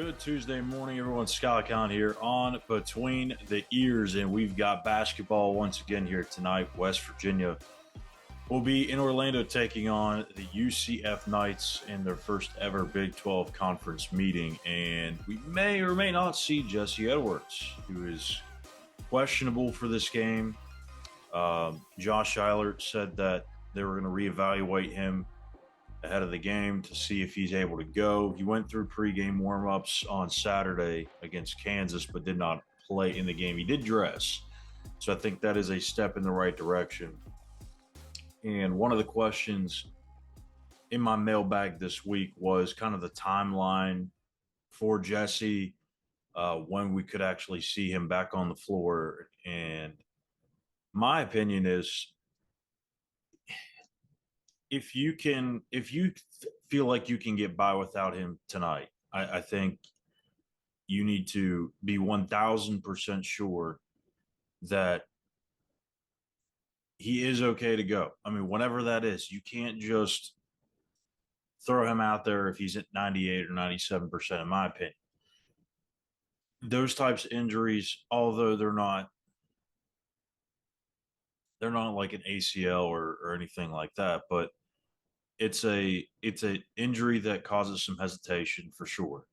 Good Tuesday morning, everyone. Schuyler Callihan here on Between the Ears, and we've got basketball once again here tonight. West Virginia will be in Orlando taking on the UCF Knights in their first ever Big 12 conference meeting, and we may or may not see Jesse Edwards, who is questionable for this game. Josh Eilert said that they were going to reevaluate him ahead of the game to see if he's able to go. He went through pregame warmups on Saturday against Kansas, but did not play in the game. He did dress, so I think that is a step in the right direction. And one of the questions in my mailbag this week was kind of the timeline for Jesse, when we could actually see him back on the floor. And my opinion is, if you feel like you can get by without him tonight, I think you need to be 1,000% sure that he is okay to go. I mean, whenever that is, you can't just throw him out there if he's at 98 or 97%, in my opinion. Those types of injuries, although they're not like an ACL or anything like that, but it's a injury that causes some hesitation for sure.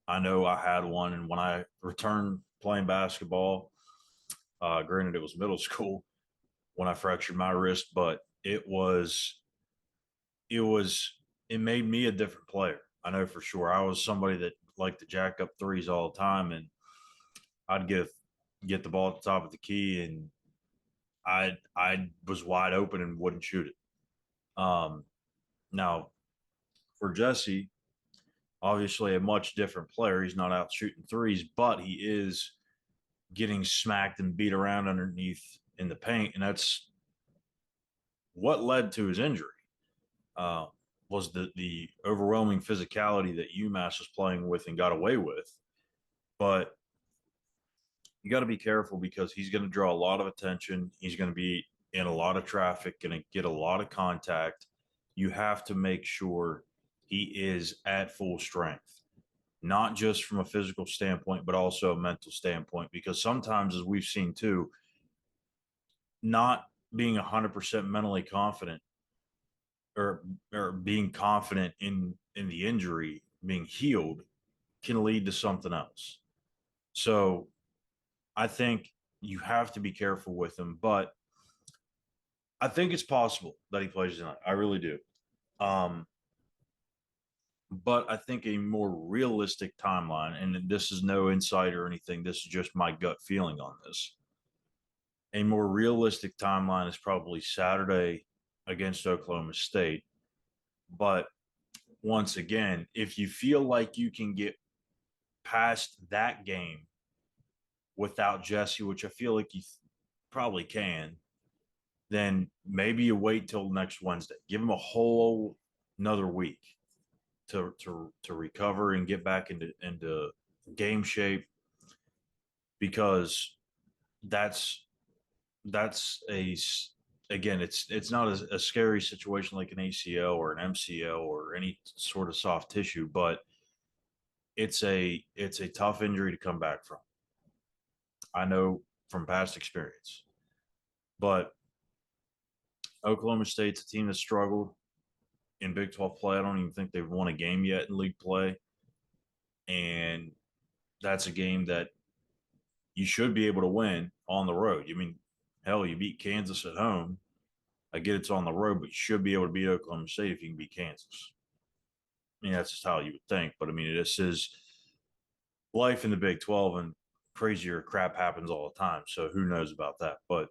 I know I had one, and when I returned playing basketball, granted it was middle school when I fractured my wrist, but it made me a different player. I know for sure. I was somebody that liked to jack up threes all the time, and I'd get the ball at the top of the key, and I was wide open and wouldn't shoot it. Now, for Jesse, obviously a much different player. He's not out shooting threes, but he is getting smacked and beat around underneath in the paint, and that's what led to his injury. Was the overwhelming physicality that UMass was playing with and got away with. But you got to be careful because he's going to draw a lot of attention. He's going to be in a lot of traffic, going to get a lot of contact. You have to make sure he is at full strength, not just from a physical standpoint, but also a mental standpoint, because sometimes, as we've seen too, not being 100% mentally confident or being confident in the injury being healed can lead to something else. So I think you have to be careful with him, but I think it's possible that he plays tonight. I really do. But I think a more realistic timeline, and this is no insight or anything, this is just my gut feeling on this. A more realistic timeline is probably Saturday against Oklahoma State. But once again, if you feel like you can get past that game without Jesse, which I feel like you probably can, then maybe you wait till next Wednesday. Give him a whole another week to recover and get back into game shape, because that's it's not a scary situation like an ACL or an MCL or any sort of soft tissue, but it's a tough injury to come back from. I know from past experience. But Oklahoma State's a team that struggled in Big 12 play. I don't even think they've won a game yet in league play. And that's a game that you should be able to win on the road. I mean, hell, you beat Kansas at home. I get it's on the road, but you should be able to beat Oklahoma State if you can beat Kansas. I mean, that's just how you would think. But, I mean, this is life in the Big 12, and crazier crap happens all the time. So who knows about that. But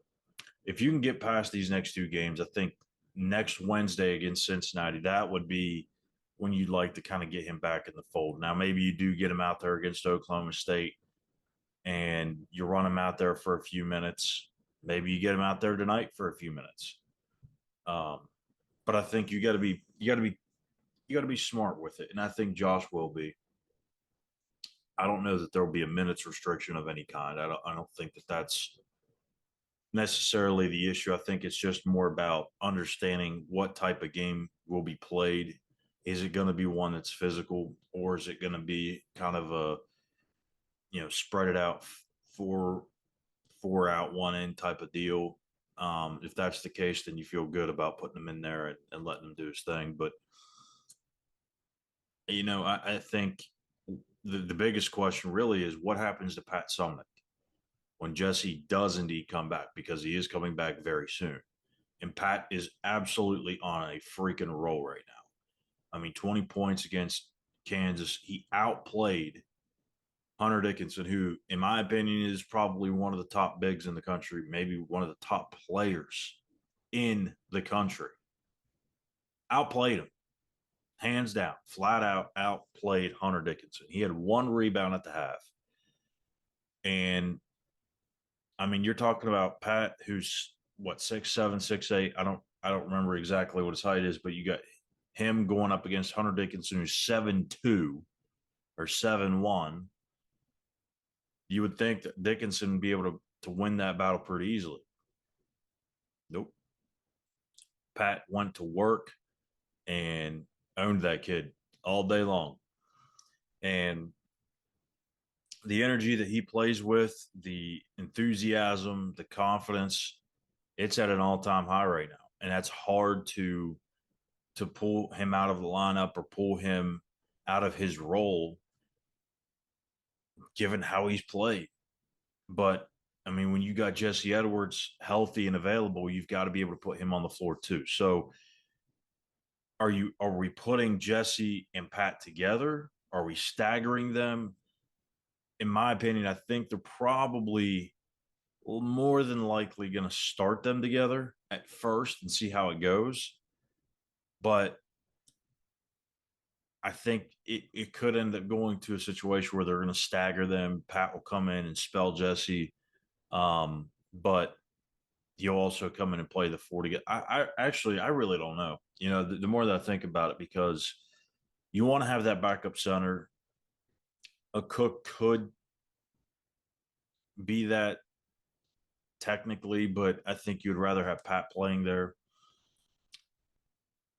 if you can get past these next two games, I think next Wednesday against Cincinnati, that would be when you'd like to kind of get him back in the fold. Now, maybe you do get him out there against Oklahoma State and you run him out there for a few minutes. Maybe you get him out there tonight for a few minutes. But I think you got to be smart with it, and I think Josh will be. I don't know that there will be a minutes restriction of any kind. I don't think that that's necessarily the issue. I think it's just more about understanding what type of game will be played Is it going to be one that's physical, or is it going to be kind of a, spread it out, four out, one in type of deal? If that's the case, then you feel good about putting him in there and letting him do his thing. But I think the biggest question really is what happens to Pat Suemnick when Jesse does indeed come back, because he is coming back very soon. And Pat is absolutely on a freaking roll right now. I mean, 20 points against Kansas. He outplayed Hunter Dickinson, who, in my opinion, is probably one of the top bigs in the country, maybe one of the top players in the country. Outplayed him, hands down, flat out outplayed Hunter Dickinson. He had one rebound at the half. And I mean, you're talking about Pat, who's what, 6'7", 6'8". I don't remember exactly what his height is, but you got him going up against Hunter Dickinson, who's 7'2" or 7'1". You would think that Dickinson would be able to win that battle pretty easily. Nope. Pat went to work and owned that kid all day long. And the energy that he plays with, the enthusiasm, the confidence, it's at an all-time high right now. And that's hard to pull him out of the lineup or pull him out of his role, given how he's played. But I mean, when you got Jesse Edwards healthy and available, you've got to be able to put him on the floor too. So are we putting Jesse and Pat together? Are we staggering them? In my opinion, I think they're probably more than likely going to start them together at first and see how it goes. But I think it could end up going to a situation where they're going to stagger them. Pat will come in and spell Jesse. But he'll also come in and play the 40. I really don't know. The more that I think about it, because you want to have that backup center. A Cook could be that technically, but I think you'd rather have Pat playing there.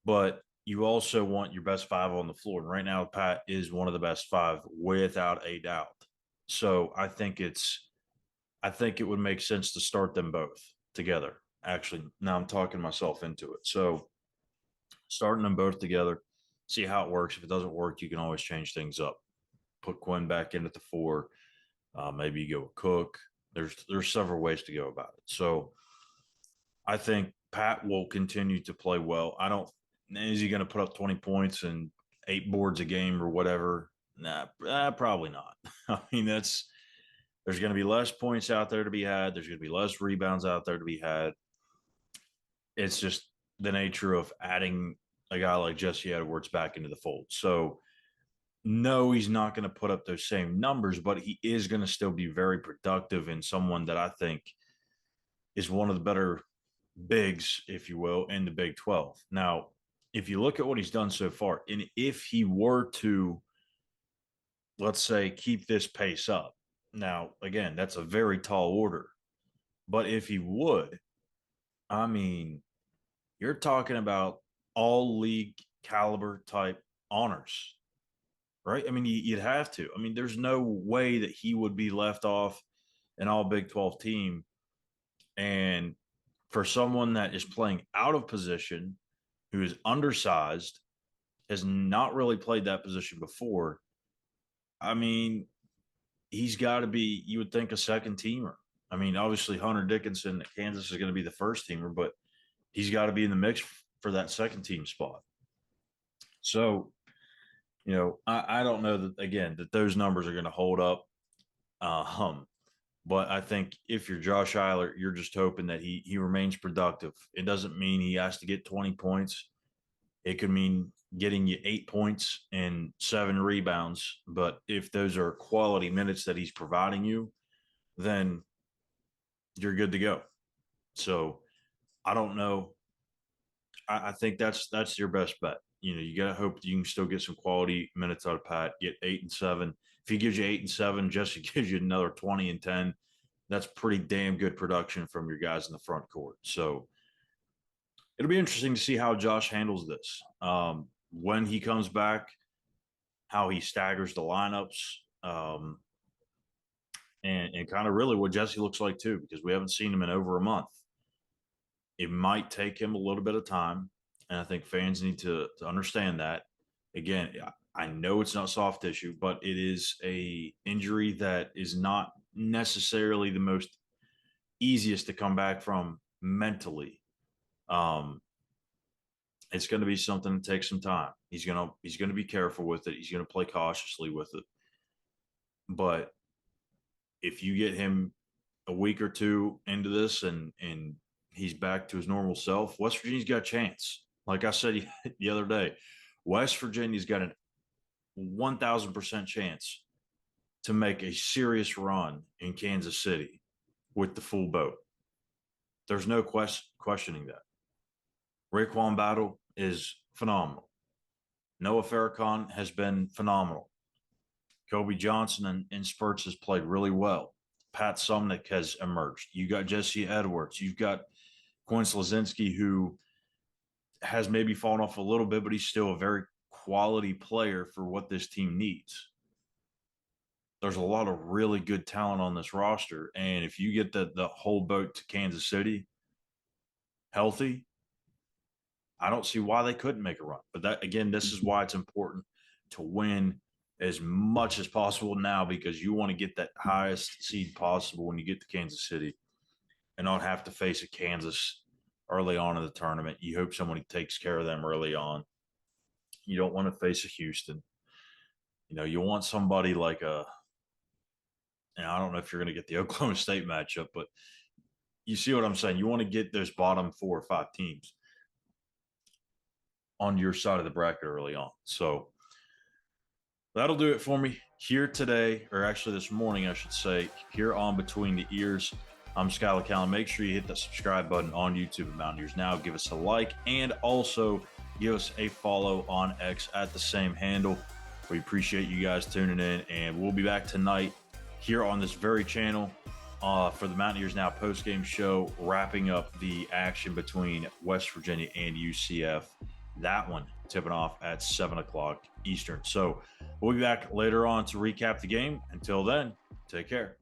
But you also want your best five on the floor. And right now, Pat is one of the best five without a doubt. So I think it would make sense to start them both together. Actually, now I'm talking myself into it. So starting them both together, see how it works. If it doesn't work, you can always change things up. Put Quinn back in at the 4. Maybe you go with Cook. There's several ways to go about it. So I think Pat will continue to play well. Is he going to put up 20 points and 8 boards a game or whatever? Nah, probably not. I mean, there's going to be less points out there to be had. There's going to be less rebounds out there to be had. It's just the nature of adding a guy like Jesse Edwards back into the fold. So, no, he's not going to put up those same numbers, but he is going to still be very productive and someone that I think is one of the better bigs, if you will, in the Big 12. Now, if you look at what he's done so far, and if he were to, let's say, keep this pace up, now, again, that's a very tall order. But if he would, I mean, you're talking about all league caliber type honors, right? I mean, you'd have to. I mean, there's no way that he would be left off an all Big 12 team. And for someone that is playing out of position, who is undersized, has not really played that position before, I mean, he's got to be, you would think, a second teamer. I mean, obviously, Hunter Dickinson at Kansas is going to be the first teamer, but he's got to be in the mix for that second team spot. So, I don't know that, again, that those numbers are going to hold up. But I think if you're Josh Eilert, you're just hoping that he remains productive. It doesn't mean he has to get 20 points. It could mean getting you 8 points and 7 rebounds. But if those are quality minutes that he's providing you, then you're good to go. So I don't know. I think that's your best bet. You got to hope that you can still get some quality minutes out of Pat, get 8 and 7. If he gives you 8 and 7, Jesse gives you another 20 and 10. That's pretty damn good production from your guys in the front court. So it'll be interesting to see how Josh handles this. when he comes back, how he staggers the lineups, and kind of really what Jesse looks like too, because we haven't seen him in over a month. It might take him a little bit of time, and I think fans need to understand that. Again, I know it's not soft tissue, but it is a injury that is not necessarily the most easiest to come back from mentally. Um, it's going to be something that takes some time. He's gonna be careful with it. He's going to play cautiously with it. But if you get him a week or two into this and he's back to his normal self, West Virginia's got a chance. Like I said the other day, West Virginia's got a 1,000% chance to make a serious run in Kansas City with the full boat. There's no questioning that. Raekwon Battle is phenomenal. Noah Farrakhan has been phenomenal. Kobe Johnson in spurts has played really well. Pat Suemnick has emerged. You got Jesse Edwards. You've got Quinn Slazinski, who has maybe fallen off a little bit, but he's still a very quality player for what this team needs. There's a lot of really good talent on this roster. And if you get the whole boat to Kansas City healthy, I don't see why they couldn't make a run. But that, again, this is why it's important to win as much as possible now, because you want to get that highest seed possible when you get to Kansas City and not have to face a Kansas early on in the tournament. You hope somebody takes care of them early on. You don't want to face a Houston. You want somebody like I don't know if you're going to get the Oklahoma State matchup, but you see what I'm saying? You want to get those bottom 4 or 5 teams on your side of the bracket early on. So that'll do it for me here today, or actually this morning, I should say, here on Between the Ears. I'm Schuyler Callihan. Make sure you hit that subscribe button on YouTube at Mountaineers Now. Give us a like, and also give us a follow on X at the same handle. We appreciate you guys tuning in, and we'll be back tonight here on this very channel for the Mountaineers Now post-game show, wrapping up the action between West Virginia and UCF. That one tipping off at 7 o'clock Eastern. So we'll be back later on to recap the game. Until then, take care.